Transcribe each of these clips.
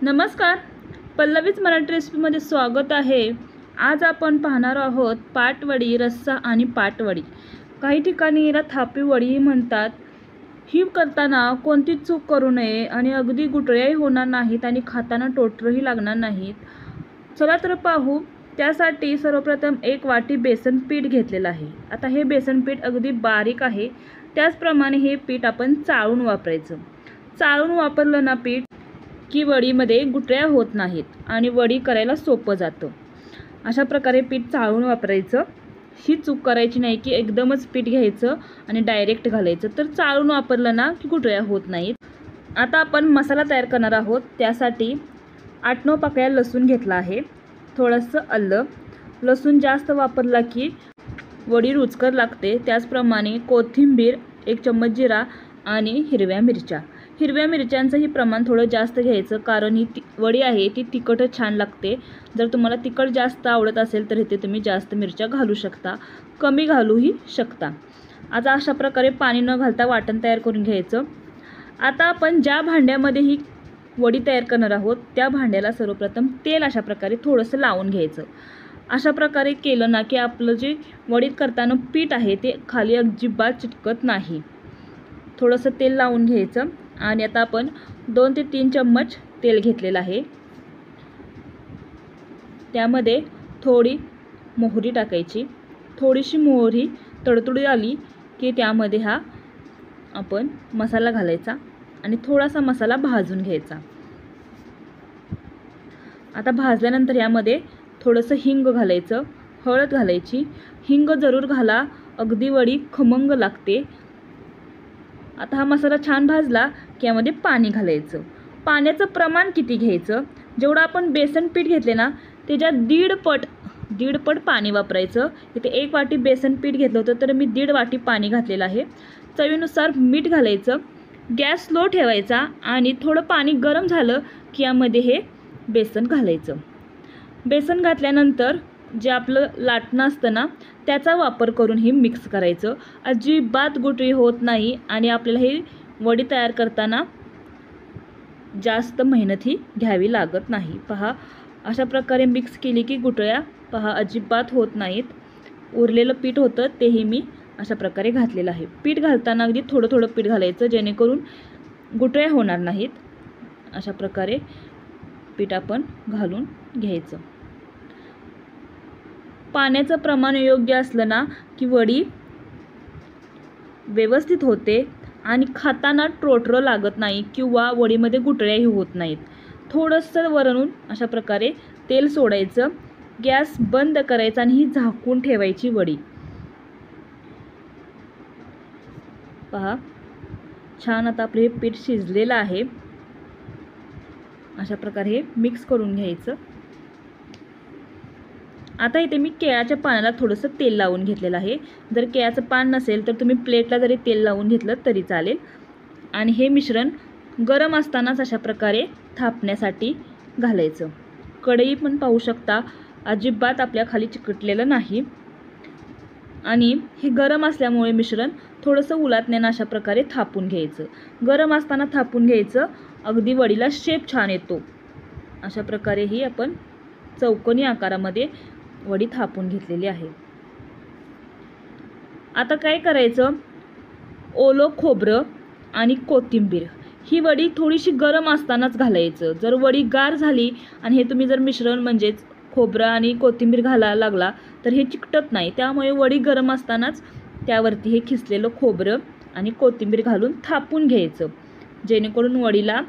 नमस्कार, पल्लवीच मराठी रेसिपीमध्ये स्वागत आहे। आज आपण पाहणार आहोत पाटवडी, रस्सा आणि पाटवडी। काही ठिकाणी याला थापी वडी म्हणतात। ही करताना कोणती चूक करू नये आणि अगदी गुटळ्याही होणार नाहीत आणि खाताना टोटरही लागणार नाहीत। चला तर पाहू। त्यासाठी सर्वप्रथम 1 वाटी बेसन पीठ घेतलेलं आहे। आता हे बेसन पीठ अगदी बारीक आहे, त्याचप्रमाणे हे पीठ आपण चाळून वापरायचं। चाळून वापरलं ना पीठ की वडीमध्ये गुटळ्या होत नाहीत आणि वडी करायला सोपं जातं। अशा प्रकारे पीठ चाळून वापरायचं। ही चूक करायची नाही की एकदमच पीठ घ्यायचं आणि डायरेक्ट घालायचं, तर चाळून वापरलं ना की गुटळ्या होत नाहीत। आता आपण मसाला तयार करणार आहोत। त्यासाठी 8-9 पाकळ्या लसूण घेतला आहे, थोडंसं आलं। लसूण जास्त वापरला की वडी रुचकर लागते। त्याचप्रमाणे कोथिंबीर, 1 चम्मच जिरा आणि हिरव्या मिरच्या। हिरव्या मिरच्यांचंही प्रमाण थोडं जास्त घ्यायचं, कारण ही वडी आहे ती तिखट छान लागते। जर तुम्हाला तिखट जास्त आवडत असेल तर इथे तुम्ही जास्त मिरच्या घालू शकता, कमी घालूही शकता। आता अशा प्रकारे पाणी न घालता वाटण तयार करून घ्यायचं। आता आपण ज्या भांड्यामध्ये ही वडी तयार करणार आहोत त्या भांड्याला सर्वप्रथम तेल अशा प्रकारे थोडंसं लावून घ्यायचं। अशा प्रकारे केलं ना की आपलं जे वडी करताना पीठ आहे ते खाली अजिबात चिटकत नाही। थोडंसं तेल लावून घ्यायचं आणि आता आपण 2 ते 3 चम्मच तेल घेतलेलं आहे। त्यामध्ये थोडी मोहरी टाकायची। थोडीशी मोहरी तडतडी आली की त्यामध्ये हा आपण मसाला घालायचा आणि थोडासा मसाला भाजून घ्यायचा। आता भाजल्यानंतर यामध्ये थोडंसं हिंग घालायचं, हळद घालायची। हिंग जरूर घाला, अगदी वडी खमंग लागते। आता हा मसाला छान भाजला की यामध्ये पाणी घालायचं। पाण्याचं प्रमाण किती घ्यायचं, जेवढं आपण बेसन पीठ घेतले ना त्याच्या दीड पट पाणी वापरायचं। इथे 1 वाटी बेसन पीठ घेतलं होतं तर मी 1.5 वाटी पाणी घातलेलं आहे। चवीनुसार मीठ घालायचं। गॅस स्लो ठेवायचा आणि थोडं पाणी गरम झालं की यामध्ये हे बेसन घालायचं। बेसन घातल्यानंतर जे आपलं लाटणं असतं ना त्याचा वापर करून हे मिक्स करायचं। अजिबात गुटळी होत नाही आणि आपल्याला ही वडी तयार करताना जास्त मेहनतही घ्यावी लागत नाही। पहा, अशा प्रकारे मिक्स केली की गुटळ्या पहा अजिबात होत नाहीत। उरलेलं पीठ होतं तेही मी अशा प्रकारे घातलेलं आहे। पीठ घालताना अगदी थोडं थोडं पीठ घालायचं, जेणेकरून गुटळ्या होणार नाहीत। अशा प्रकारे पीठ आपण घालून घ्यायचं। पाण्याचं प्रमाण योग्य असलं ना की वडी व्यवस्थित होते आणि खाताना टोटर लागत नाही किंवा वडीमध्ये गुटळ्याही होत नाहीत। थोडंसं वरून अशा प्रकारे तेल सोडायचं, गॅस बंद करायचा आणि ही झाकून ठेवायची वडी। पहा, छान आता आपले पीठ शिजलेलं आहे। अशा प्रकारे हे मिक्स करून घ्यायचं। आता इथे मी केळाच्या पानाला थोडंसं तेल लावून घेतलेलं आहे। जर केळाचं पान नसेल तर तुम्ही प्लेटला जरी तेल लावून घेतलं तरी चालेल। आणि हे मिश्रण गरम असतानाच अशा प्रकारे थापण्यासाठी घालायचं। कढई पण पाहू शकता अजिबात आपल्या खाली चिकटलेलं नाही आणि हे गरम असल्यामुळे मिश्रण थोडंसं उलटण्यानं अशा प्रकारे थापून घ्यायचं। गरम असताना थापून घ्यायचं, अगदी वडीला शेप छान येतो। अशा प्रकारे ही आपण चौकोनी आकारामध्ये वडी थापून घेतलेली आहे। आता काय करायचं, ओलं खोबरं आणि कोथिंबीर ही वडी थोडीशी गरम असतानाच घालायचं। जर वडी गार झाली आणि हे तुम्ही जर मिश्रण म्हणजेच खोबरं आणि कोथिंबीर घालायला लागला तर हे चिकटत नाही। त्यामुळे वडी गरम असतानाच त्यावरती हे खिसलेलं खोबरं आणि कोथिंबीर घालून थापून घ्यायचं, जेणेकरून वडीला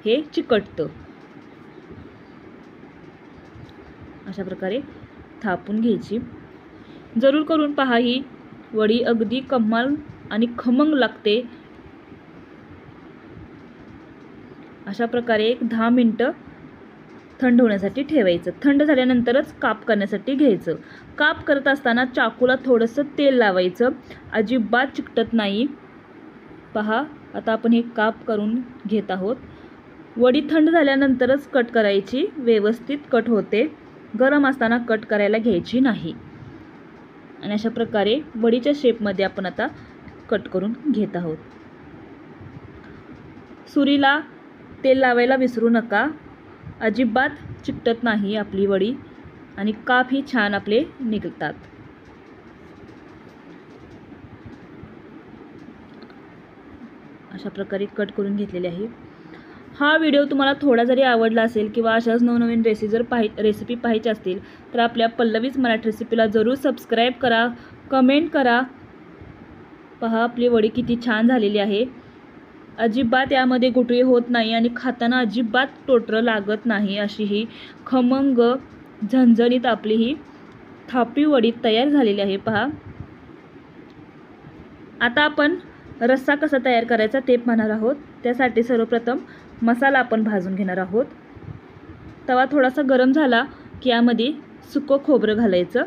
हे चिकटतं। अशा प्रकारे थापून घ्यायची। जरूर करून पहा, ही वडी अगदी कमाल आणि खमंग लागते। अशा प्रकारे एक 10 मिनिटं थंड होण्यासाठी ठेवायचं। थंड झाल्यानंतरच काप करण्यासाठी घ्यायचं। काप करत असताना चाकूला थोडंसं तेल लावायचं, अजिबात चिकटत नाही। पहा, आता आपण हे काप करून घेत आहोत। वडी थंड झाल्यानंतरच कट करायची, व्यवस्थित कट होते। गरम असताना कट करायला घ्यायची नाही। आणि अशा प्रकारे वडीच्या शेपमध्ये आपण आता कट करून घेत आहोत। सुरीला तेल लावायला विसरू नका। अजिबात चिकटत नाही आपली वडी आणि काप ही छान आपले निघतात. अशा प्रकारे कट करून घेतलेले आहे. हा व्हिडिओ तुम्हाला थोडा जरी आवडला असेल किंवा अशाच नवनवीन रेसिपी पाहायची असतील तर आपल्या पल्लवीज मराठी रेसिपीला जरूर सबस्क्राईब करा, कमेंट करा. पहा आपली वडी किती छान झालेली आहे. अजिबात यामध्ये गुठळी होत नाही आणि खाताना अजिबात टोटरं लागत नाही अशी ही खमंग झणझणीत आपली ही थापी वडी तयार झालेली आहे. पहा आता आपण रस्सा कसा तयार करायचा ते पाहणार आहोत. त्यासाठी सर्वप्रथम मसाला आपण भाजून घेणार आहोत. तवा थोडासा गरम झाला की यामध्ये सुकं खोबरं घालायचं.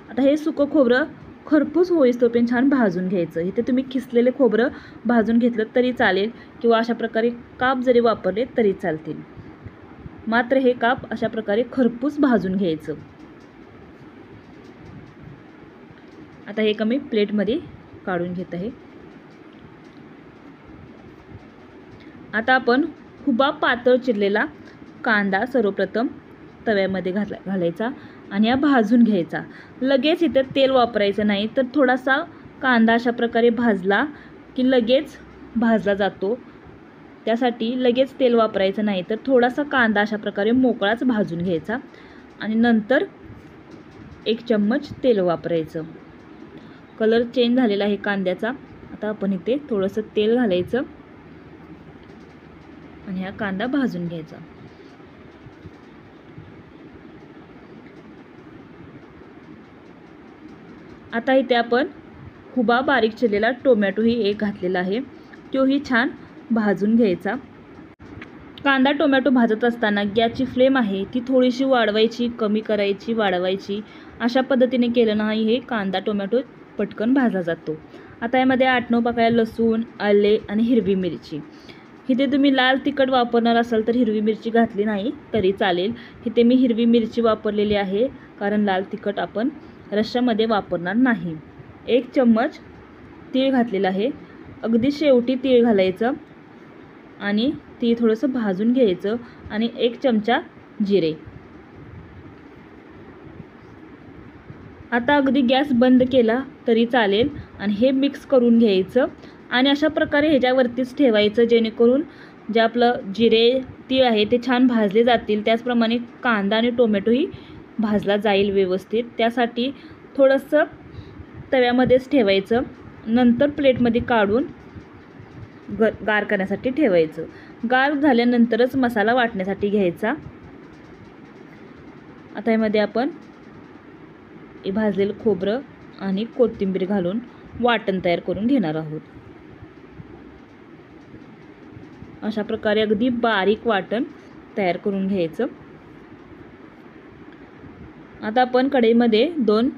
आता हे सुकं खोबरं खरपूस होईस्तोपर्यंत छान भाजून घ्यायचं. इथे तुम्ही किसलेले खोबरं भाजून घेतलं तरी चालेल किंवा अशा प्रकारे काप जरी वापरले तरी चालतील. मात्र हे काप अशा प्रकारे खरपूस भाजून घ्यायचं. आता हे कमी प्लेटमध्ये काढून घेत आहे. आता आपण हुबा पातळ चिरलेला कांदा सर्वप्रथम तव्यामध्ये घालायचा आणि हा भाजून घ्यायचा. लगेच इथे तेल वापरायचं नाही, तर थोडासा कांदा अशा प्रकारे भाजला की लगेच भाजला जातो. त्यासाठी लगेच तेल वापरायचं नाही, तर थोडासा कांदा अशा प्रकारे मोकळाच भाजून घ्यायचा आणि नंतर 1 चम्मच तेल वापरायचं. कलर चेंज झालेला आहे कांद्याचा. आता आपण इथे थोडंसं तेल घालायचं आणि हा कांदा भाजून घ्यायचा. आता इथे आपण हुबा बारीक चिरलेला टोमॅटोही एक घातलेला आहे, तोही छान भाजून घ्यायचा. कांदा टोमॅटो भाजत असताना गॅसची फ्लेम आहे ती थोडीशी वाढवायची, कमी करायची, वाढवायची. अशा पद्धतीने केलं नाही हे कांदा टोमॅटो पटकन भाजला जातो. आता यामध्ये 8-9 पाकळ्या लसूण, आले आणि हिरवी मिरची. इथे तुम्ही लाल तिखट वापरणार असाल तर हिरवी मिरची घातली नाही तरी चालेल. इथे मी हिरवी मिरची वापरलेली आहे कारण लाल तिखट आपण रश्श्यामध्ये वापरणार नाही. 1 चम्मच तीळ घातलेला आहे. अगदी शेवटी तीळ घालायचं आणि ती थोडंसं भाजून घ्यायचं आणि 1 चमचा जिरे. आता अगदी गॅस बंद केला तरी चालेल आणि हे मिक्स करून घ्यायचं आणि अशा प्रकारे ह्याच्यावरतीच ठेवायचं जेणेकरून जे आपलं जिरे तीळ आहे ते छान भाजले जातील. त्याचप्रमाणे कांदा आणि टोमॅटोही भाजला जाईल व्यवस्थित. त्यासाठी थोडंसं तव्यामध्येच ठेवायचं, नंतर प्लेटमध्ये काढून गार करण्यासाठी ठेवायचं. गार झाल्यानंतरच मसाला वाटण्यासाठी घ्यायचा. आता यामध्ये आपण भाजलेलं खोबरं आणि कोथिंबीर घालून वाटण तयार करून घेणार आहोत. अशा प्रकारे अगदी बारीक वाटण तयार करून घ्यायचं. आता आपण कढईमध्ये 2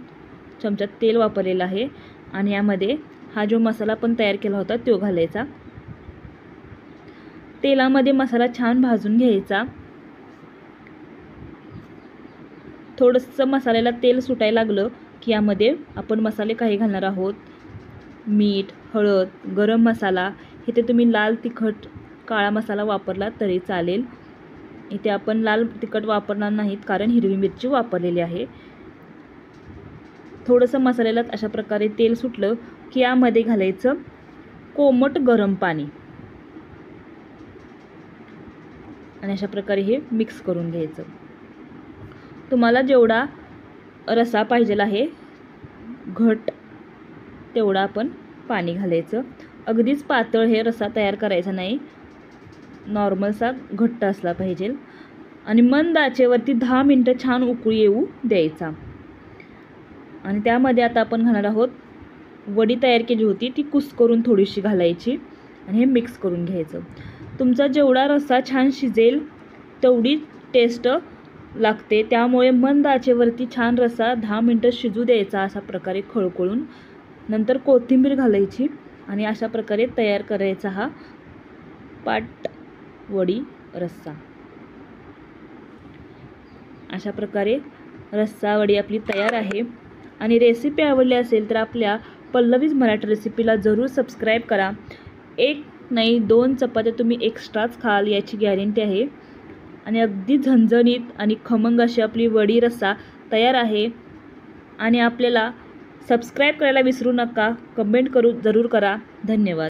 चमचा तेल वापरलेलं आहे आणि यामध्ये हा जो मसाला आपण तयार केला होता तो घालायचा. तेलामध्ये मसाला छान भाजून घ्यायचा. थोडंसं मसाल्याला तेल सुटायला लागलं की यामध्ये आपण मसाले काही घालणार आहोत. मीठ, हळद, गरम मसाला. इथे तुम्ही लाल तिखट, काळा मसाला वापरला तरी चालेल. इथे आपण लाल तिखट वापरणार नाहीत कारण हिरवी मिरची वापरलेली आहे. थोडंसं मसाल्याला अशा प्रकारे तेल सुटलं की यामध्ये घालायचं कोमट गरम पाणी आणि अशा प्रकारे हे मिक्स करून घ्यायचं. तुम्हाला जेवढा रस्सा पाहिजे आहे घट तेवढा आपण पाणी घालायचं. अगदीच पातळ हे रस्सा तयार करायचा नाही, नॉर्मलसा घट्ट असला पाहिजे आणि मंद आचेवरती 10 मिनिटं छान उकळी येऊ द्यायचा. आणि त्यामध्ये आता आपण घालणार आहोत वडी तयार केली होती ती कुस्करून थोडीशी घालायची आणि हे मिक्स करून घ्यायचं. तुमचा जेवढा रस्सा छान शिजेल तेवढी टेस्ट लागते. त्यामुळे मंद आचेवरती छान रस्सा 10 मिनिटं शिजू द्यायचा अशा प्रकारे खळखळून. नंतर कोथिंबीर घालायची आणि अशा प्रकारे तयार करायचा हा पाटवडी रस्सा. अशा प्रकारे रस्सा वडी आपली तयार आहे. आणि रेसिपी आवडली असेल तर आपल्या पल्लवीज मराठी रेसिपीला जरूर सबस्क्राईब करा. 1 नाही 2 चपात्या तुम्ही एक्स्ट्राच खाल याची गॅरंटी आहे. आणि अगदी झणझणीत आणि खमंग अशी आपली वडी रस्सा तयार आहे. आणि आपल्याला सबस्क्राईब करायला विसरू नका, कमेंट जरूर करा. धन्यवाद.